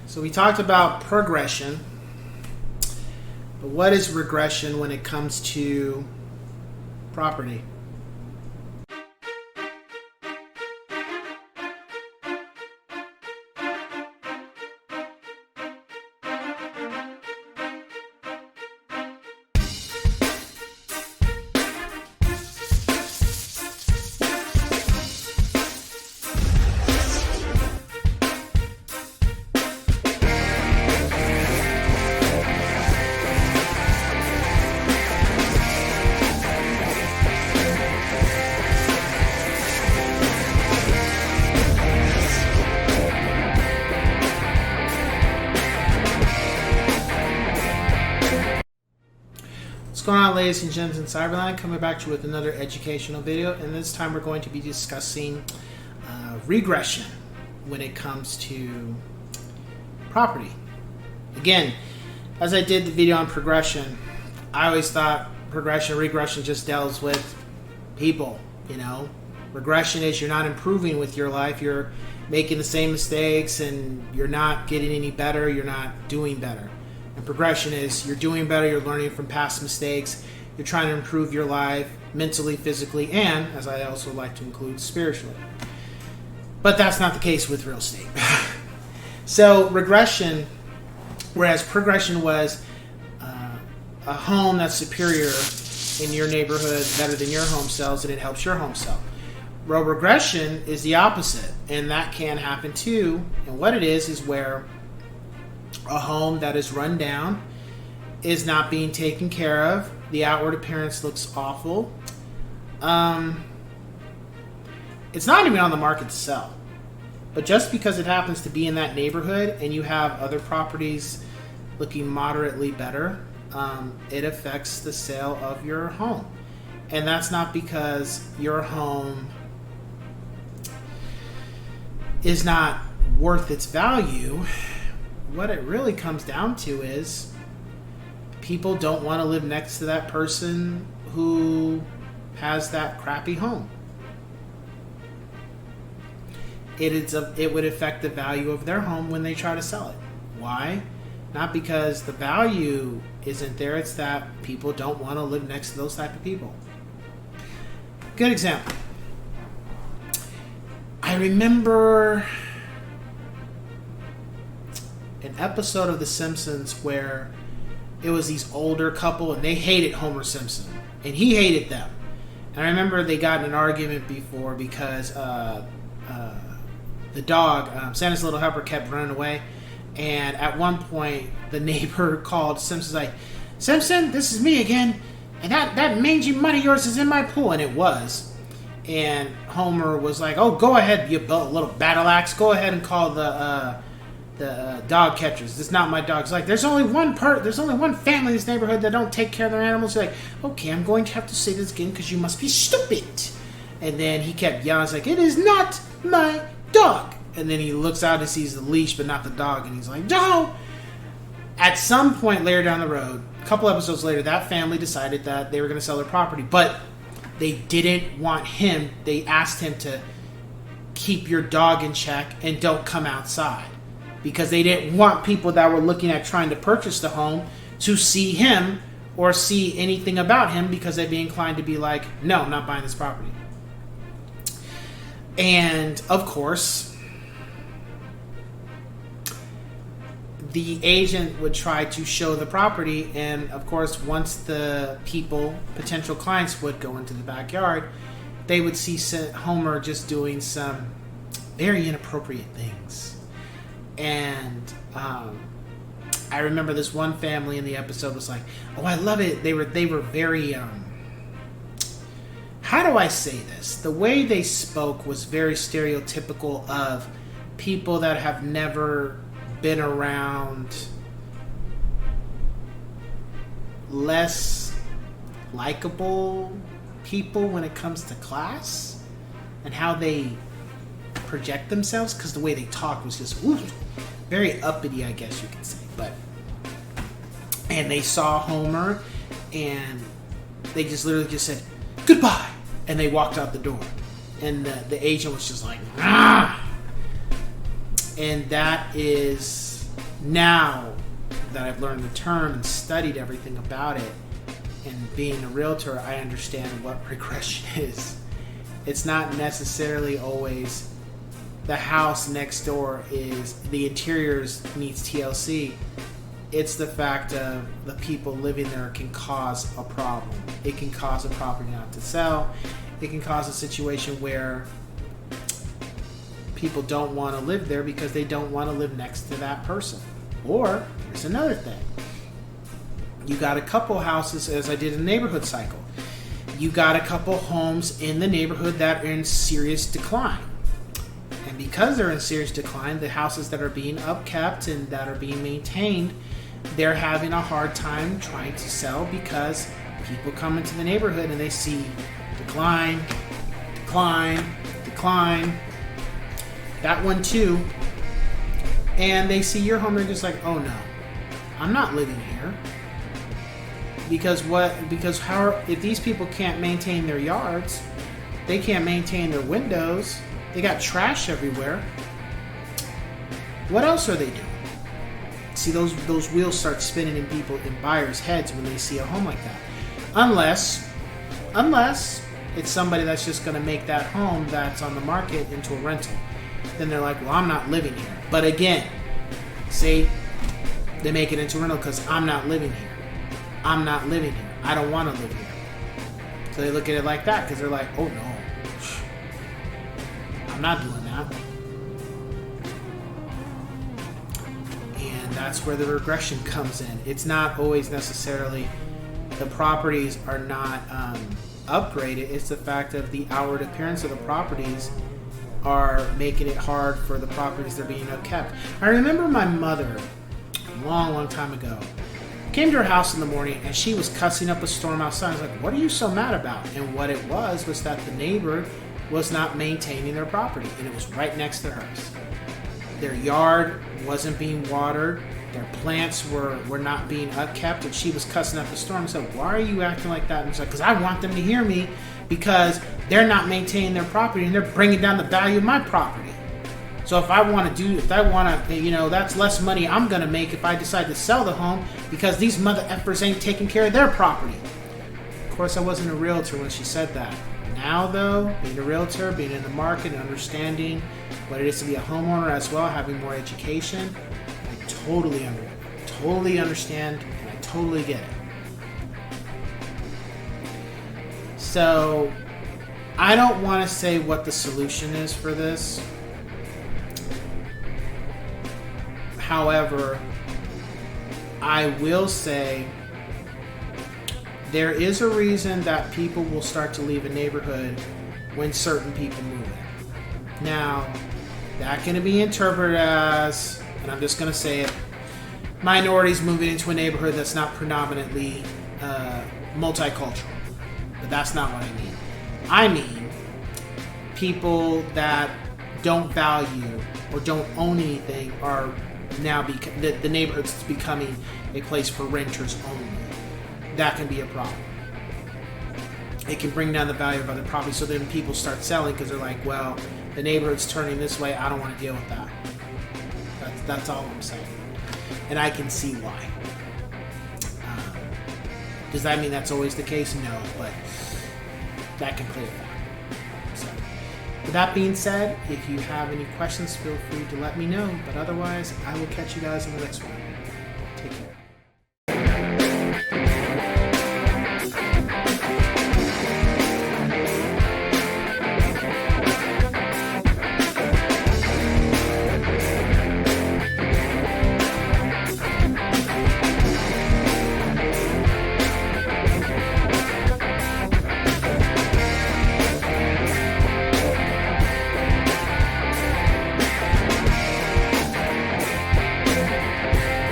So we talked about progression, but what is regression when it comes to property? What's going on, ladies and gents in Cyberland? Coming back to you with another educational video, and this time we're going to be discussing regression when it comes to property. Again, as I did the video on progression, I always thought regression just deals with people, you know. Regression is you're not improving with your life, you're making the same mistakes and you're not getting any better, you're not doing better. And progression is you're doing better, you're learning from past mistakes, you're trying to improve your life mentally, physically, and, as I also like to include, spiritually. But that's not the case with real estate. So regression, whereas progression was a home that's superior in your neighborhood, better than your home sells, and it helps your home sell. Well, regression is the opposite, and that can happen too. And what it is where a home that is run down is not being taken care of. The outward appearance looks awful. It's not even on the market to sell. But just because it happens to be in that neighborhood and you have other properties looking moderately better, it affects the sale of your home. And that's not because your home is not worth its value. What it really comes down to is people don't want to live next to that person who has that crappy home. It would affect the value of their home when they try to sell it. Why? Not because the value isn't there, it's that people don't want to live next to those type of people. Good example. I remember an episode of The Simpsons where it was these older couple and they hated Homer Simpson and he hated them. And I remember they got in an argument before because the dog, Santa's Little Helper, kept running away. And at one point, the neighbor called Simpson's like, "Simpson, this is me again. And that mangy money of yours is in my pool." And it was. And Homer was like, "Oh, go ahead, you little battle axe. Go ahead and call the dog catchers. It's not my dog." It's like, there's only one family in this neighborhood that don't take care of their animals. He's like, "Okay, I'm going to have to say this again because you must be stupid." And then he kept yelling. It's like, "It is not my dog." And then he looks out and sees the leash but not the dog, and he's like, "No!" At some point later down the road, a couple episodes later, that family decided that they were going to sell their property, but they didn't want him. They asked him to keep your dog in check and don't come outside, because they didn't want people that were looking at trying to purchase the home to see him or see anything about him, because they'd be inclined to be like, "No, I'm not buying this property." And of course, the agent would try to show the property, and of course, once the potential clients would go into the backyard, they would see Homer just doing some very inappropriate things. And I remember this one family in the episode was like, "Oh, I love it." They were very how do I say this? The way they spoke was very stereotypical of people that have never been around less likable people when it comes to class and how they project themselves, because the way they talk was just very uppity, I guess you could say. And they saw Homer and they just literally just said goodbye, and they walked out the door, and the agent was just like, "Ah!" And that is Now that I've learned the term and studied everything about it, and being a realtor, I understand what regression is. It's not necessarily always the house next door is the interiors needs TLC. It's the fact of the people living there can cause a problem. It can cause a property not to sell. It can cause a situation where people don't want to live there because they don't want to live next to that person. Or here's another thing. You got a couple houses, as I did in the neighborhood cycle. You got a couple homes in the neighborhood that are in serious decline. And because they're in serious decline, the houses that are being upkept and that are being maintained, they're having a hard time trying to sell because people come into the neighborhood and they see decline, decline, decline. That one too. And they see your home, they're just like, oh no, I'm not living here. Because if these people can't maintain their yards, they can't maintain their windows, they got trash everywhere, what else are they doing? See, those wheels start spinning in buyers' heads when they see a home like that. Unless it's somebody that's just going to make that home that's on the market into a rental. Then they're like, well, I'm not living here. But again, see, they make it into a rental because I'm not living here. I'm not living here. I don't want to live here. So they look at it like that because they're like, oh no, I'm not doing that. And that's where the regression comes in. It's not always necessarily the properties are not upgraded. It's the fact of the outward appearance of the properties are making it hard for the properties that are being upkept. I remember my mother a long time ago came to her house in the morning and she was cussing up a storm outside. I was like, what are you so mad about? And what it was that the neighbor was not maintaining their property, and it was right next to hers. Their yard wasn't being watered, their plants were not being upkept, and she was cussing up a storm. I said, why are you acting like that? And it's like, because I want them to hear me, because they're not maintaining their property and they're bringing down the value of my property. So if I want to, that's less money I'm going to make if I decide to sell the home because these mother effers ain't taking care of their property. Of course, I wasn't a realtor when she said that. Now, though, being a realtor, being in the market, and understanding what it is to be a homeowner as well, having more education, I totally understand, and I totally get it. So, I don't want to say what the solution is for this. However, I will say there is a reason that people will start to leave a neighborhood when certain people move in. Now, that can be interpreted as, and I'm just going to say it, minorities moving into a neighborhood that's not predominantly multicultural. But that's not what I mean. I mean people that don't value or don't own anything are now the neighborhood's becoming a place for renters only. That can be a problem. It can bring down the value of other properties, so then people start selling because they're like, well, the neighborhood's turning this way, I don't want to deal with that. That's all I'm saying. And I can see why. Does that mean that's always the case? No, but that can play a factor. So, with that being said, if you have any questions, feel free to let me know. But otherwise, I will catch you guys in the next one. Take care.